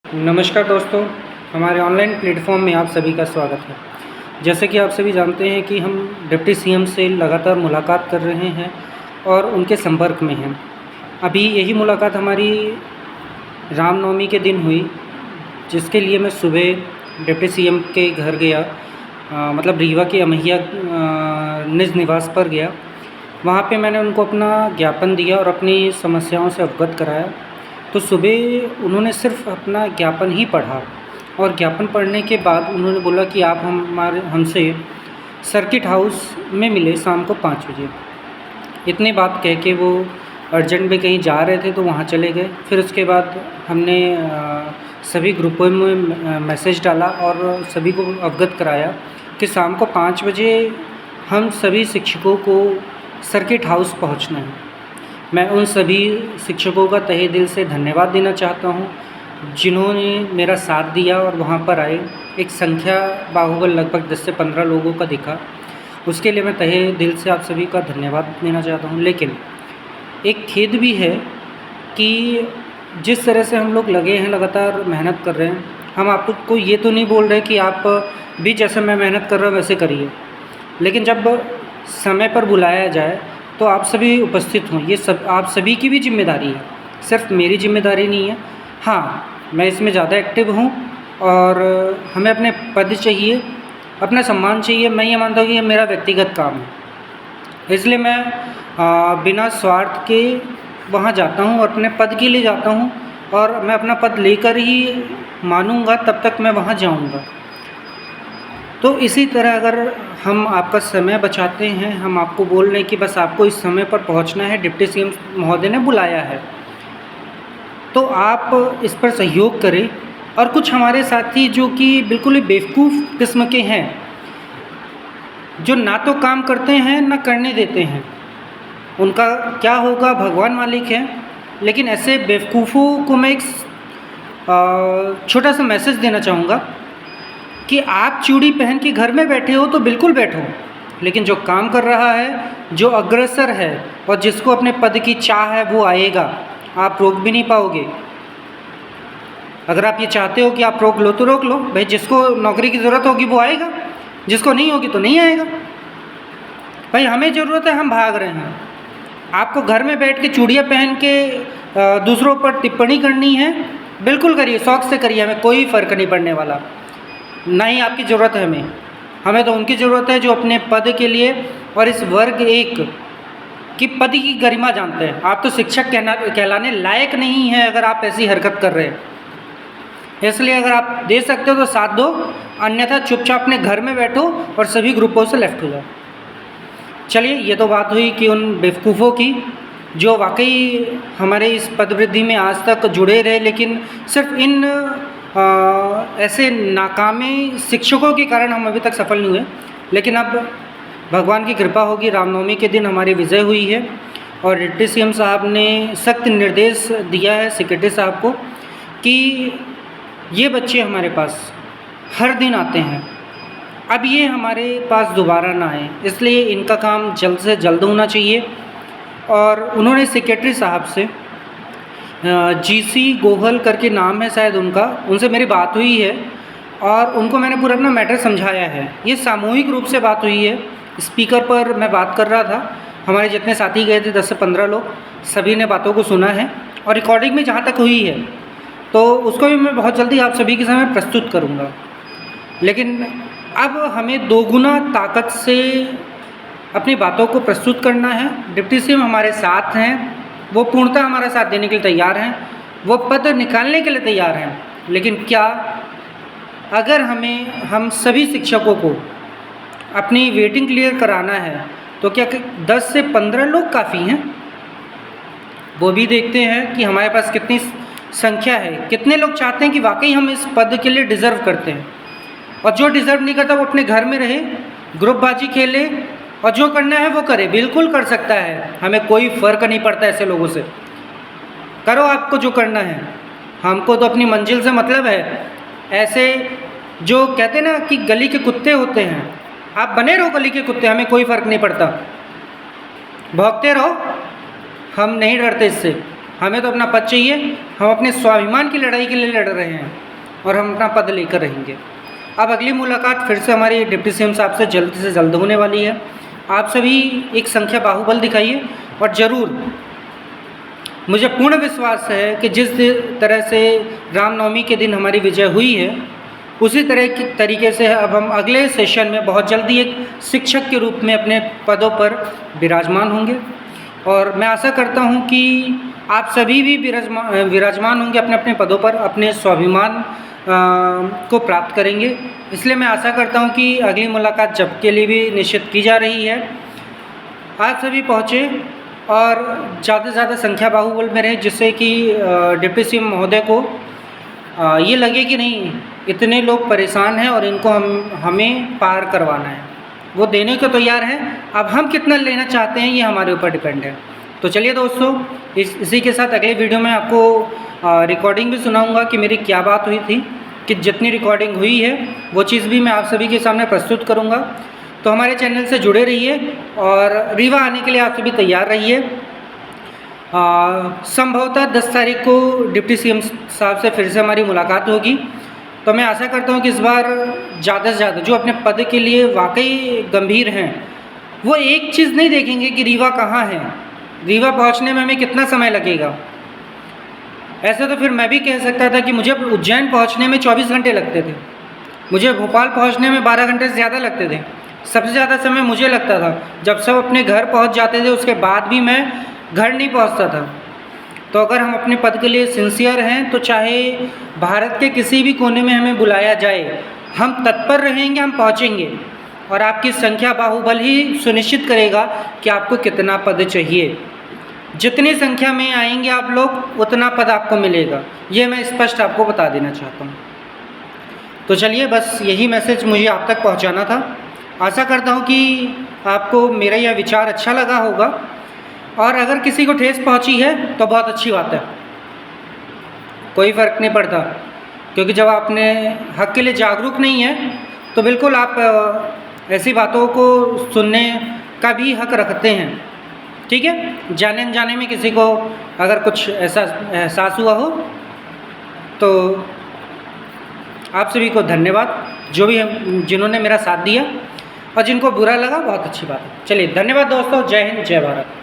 नमस्कार दोस्तों, हमारे ऑनलाइन प्लेटफॉर्म में आप सभी का स्वागत है। जैसे कि आप सभी जानते हैं कि हम डिप्टी सीएम से लगातार मुलाकात कर रहे हैं और उनके संपर्क में हैं। अभी यही मुलाकात हमारी रामनवमी के दिन हुई, जिसके लिए मैं सुबह डिप्टी सीएम के घर गया, मतलब रीवा के अमैया निज निवास पर गया। वहाँ पे मैंने उनको अपना ज्ञापन दिया और अपनी समस्याओं से अवगत कराया। तो सुबह उन्होंने सिर्फ अपना ज्ञापन ही पढ़ा और ज्ञापन पढ़ने के बाद उन्होंने बोला कि आप हमसे सर्किट हाउस में मिले शाम को 5 बजे। इतनी बात कह के वो अर्जेंट में कहीं जा रहे थे तो वहाँ चले गए। फिर उसके बाद हमने सभी ग्रुपों में मैसेज डाला और सभी को अवगत कराया कि शाम को 5 बजे हम सभी शिक्षकों को सर्किट हाउस पहुँचना है। मैं उन सभी शिक्षकों का तहे दिल से धन्यवाद देना चाहता हूँ, जिन्होंने मेरा साथ दिया और वहाँ पर आए। एक संख्या बाहुबल लगभग 10 से 15 लोगों का दिखा, उसके लिए मैं तहे दिल से आप सभी का धन्यवाद देना चाहता हूँ। लेकिन एक खेद भी है कि जिस तरह से हम लोग लगे हैं, लगातार मेहनत कर रहे हैं, हम आपको ये तो नहीं बोल रहे कि आप भी जैसे मैं मेहनत कर रहा हूँ वैसे करिए, लेकिन जब समय पर बुलाया जाए तो आप सभी उपस्थित हों। ये सब आप सभी की भी जिम्मेदारी है, सिर्फ मेरी जिम्मेदारी नहीं है। हाँ, मैं इसमें ज़्यादा एक्टिव हूँ और हमें अपने पद चाहिए, अपना सम्मान चाहिए। मैं ये मानता हूँ कि ये मेरा व्यक्तिगत काम है, इसलिए मैं बिना स्वार्थ के वहाँ जाता हूँ और अपने पद के लिए जाता हूँ और मैं अपना पद लेकर ही मानूँगा तब तक मैं वहाँ जाऊँगा। तो इसी तरह अगर हम आपका समय बचाते हैं, हम आपको बोल रहे हैं कि बस आपको इस समय पर पहुंचना है, डिप्टी सीएम महोदय ने बुलाया है, तो आप इस पर सहयोग करें। और कुछ हमारे साथी जो कि बिल्कुल ही बेवकूफ़ किस्म के हैं, जो ना तो काम करते हैं ना करने देते हैं, उनका क्या होगा भगवान मालिक है। लेकिन ऐसे बेवकूफ़ों को मैं एक छोटा सा मैसेज देना चाहूँगा कि आप चूड़ी पहन के घर में बैठे हो तो बिल्कुल बैठो, लेकिन जो काम कर रहा है, जो अग्रसर है और जिसको अपने पद की चाह है, वो आएगा, आप रोक भी नहीं पाओगे। अगर आप ये चाहते हो कि आप रोक लो तो रोक लो भाई, जिसको नौकरी की ज़रूरत होगी वो आएगा, जिसको नहीं होगी तो नहीं आएगा। भाई हमें ज़रूरत है, हम भाग रहे हैं। आपको घर में बैठ के चूड़ियाँ पहन के दूसरों पर टिप्पणी करनी है, बिल्कुल करिए, शौक़ से करिए, हमें कोई फ़र्क नहीं पड़ने वाला। ना ही आपकी ज़रूरत है हमें तो उनकी ज़रूरत है जो अपने पद के लिए और इस वर्ग एक की पद की गरिमा जानते हैं। आप तो शिक्षक कहलाने लायक नहीं हैं अगर आप ऐसी हरकत कर रहे हैं। इसलिए अगर आप दे सकते हो तो साथ दो, अन्यथा चुपचाप अपने घर में बैठो और सभी ग्रुपों से लेफ्ट हो जाओ। चलिए, ये तो बात हुई कि उन बेवकूफ़ों की जो वाकई हमारे इस पदवृद्धि में आज तक जुड़े रहे, लेकिन सिर्फ इन ऐसे नाकामे शिक्षकों के कारण हम अभी तक सफल नहीं हुए। लेकिन अब भगवान की कृपा होगी, रामनवमी के दिन हमारी विजय हुई है और डिप्टी सीएम साहब ने सख्त निर्देश दिया है सेक्रेटरी साहब को कि ये बच्चे हमारे पास हर दिन आते हैं, अब ये हमारे पास दोबारा ना आए, इसलिए इनका काम जल्द से जल्द होना चाहिए। और उन्होंने सेक्रेटरी साहब से जीसी गोहल करके नाम है शायद उनका, उनसे मेरी बात हुई है और उनको मैंने पूरा अपना मैटर समझाया है। ये सामूहिक रूप से बात हुई है, स्पीकर पर मैं बात कर रहा था, हमारे जितने साथी गए थे 10 से 15 लोग, सभी ने बातों को सुना है और रिकॉर्डिंग में जहाँ तक हुई है तो उसको भी मैं बहुत जल्दी आप सभी के सामने प्रस्तुत करूँगा। लेकिन अब हमें दोगुना ताकत से अपनी बातों को प्रस्तुत करना है। डिप्टी सीएम हमारे साथ हैं, वो पूर्णतः हमारा साथ देने के लिए तैयार हैं, वो पद निकालने के लिए तैयार हैं। लेकिन क्या अगर हम सभी शिक्षकों को अपनी वेटिंग क्लियर कराना है तो क्या 10 से 15 लोग काफ़ी हैं? वो भी देखते हैं कि हमारे पास कितनी संख्या है, कितने लोग चाहते हैं कि वाकई हम इस पद के लिए डिज़र्व करते हैं। और जो डिज़र्व नहीं करता वो अपने घर में रहे, ग्रुपबाजी खेले और जो करना है वो करे, बिल्कुल कर सकता है, हमें कोई फ़र्क नहीं पड़ता ऐसे लोगों से। करो आपको जो करना है, हमको तो अपनी मंजिल से मतलब है। ऐसे जो कहते हैं ना कि गली के कुत्ते होते हैं, आप बने रहो गली के कुत्ते, हमें कोई फ़र्क नहीं पड़ता, भौंकते रहो, हम नहीं डरते इससे। हमें तो अपना पद चाहिए, हम अपने स्वाभिमान की लड़ाई के लिए लड़ रहे हैं और हम अपना पद लेकर रहेंगे। अब अगली मुलाकात फिर से हमारी डिप्टी सीएम साहब से जल्द होने वाली है। आप सभी एक संख्या बाहुबल दिखाइए और ज़रूर मुझे पूर्ण विश्वास है कि जिस तरह से रामनवमी के दिन हमारी विजय हुई है, उसी तरह की तरीके से अब हम अगले सेशन में बहुत जल्दी एक शिक्षक के रूप में अपने पदों पर विराजमान होंगे। और मैं आशा करता हूं कि आप सभी भी विराजमान होंगे अपने अपने पदों पर, अपने स्वाभिमान को प्राप्त करेंगे। इसलिए मैं आशा करता हूं कि अगली मुलाकात जब के लिए भी निश्चित की जा रही है। आप सभी पहुँचे और ज़्यादा से ज़्यादा संख्या बाहुबल में रहे, जिससे कि डिप्टी सीएम महोदय को ये लगे कि नहीं, इतने लोग परेशान हैं और इनको हमें पार करवाना है। वो देने को तैयार है, अब हम कितना लेना चाहते हैं ये हमारे ऊपर डिपेंड है। तो चलिए दोस्तों, इसी के साथ अगले वीडियो में आपको रिकॉर्डिंग भी सुनाऊंगा कि मेरी क्या बात हुई थी, कि जितनी रिकॉर्डिंग हुई है वो चीज़ भी मैं आप सभी के सामने प्रस्तुत करूंगा। तो हमारे चैनल से जुड़े रहिए और रीवा आने के लिए आप सभी तैयार रहिए। संभवतः 10 तारीख को डिप्टी सीएम साहब से फिर से हमारी मुलाकात होगी। तो मैं आशा करता हूँ कि इस बार ज़्यादा से ज़्यादा जो अपने पद के लिए वाकई गंभीर हैं, वो एक चीज़ नहीं देखेंगे कि रीवा कहाँ है, रीवा पहुँचने में हमें कितना समय लगेगा। ऐसे तो फिर मैं भी कह सकता था कि मुझे उज्जैन पहुँचने में 24 घंटे लगते थे, मुझे भोपाल पहुँचने में 12 घंटे से ज़्यादा लगते थे। सबसे ज़्यादा समय मुझे लगता था जब सब अपने घर पहुँच जाते थे, उसके बाद भी मैं घर नहीं पहुँचता था। तो अगर हम अपने पद के लिए सिंसियर हैं तो चाहे भारत के किसी भी कोने में हमें बुलाया जाए, हम तत्पर रहेंगे, हम पहुँचेंगे। और आपकी संख्या बाहुबल ही सुनिश्चित करेगा कि आपको कितना पद चाहिए। जितनी संख्या में आएंगे आप लोग, उतना पद आपको मिलेगा, ये मैं स्पष्ट आपको बता देना चाहता हूँ। तो चलिए, बस यही मैसेज मुझे आप तक पहुँचाना था। आशा करता हूँ कि आपको मेरा यह विचार अच्छा लगा होगा, और अगर किसी को ठेस पहुंची है तो बहुत अच्छी बात है, कोई फ़र्क नहीं पड़ता। क्योंकि जब आपने हक के लिए जागरूक नहीं है तो बिल्कुल आप ऐसी बातों को सुनने का भी हक रखते हैं। ठीक है, जाने अनजाने में किसी को अगर कुछ ऐसा एहसास हुआ हो तो आप सभी को धन्यवाद, जो भी जिन्होंने मेरा साथ दिया, और जिनको बुरा लगा बहुत अच्छी बात है। चलिए, धन्यवाद दोस्तों, जय हिंद, जय भारत।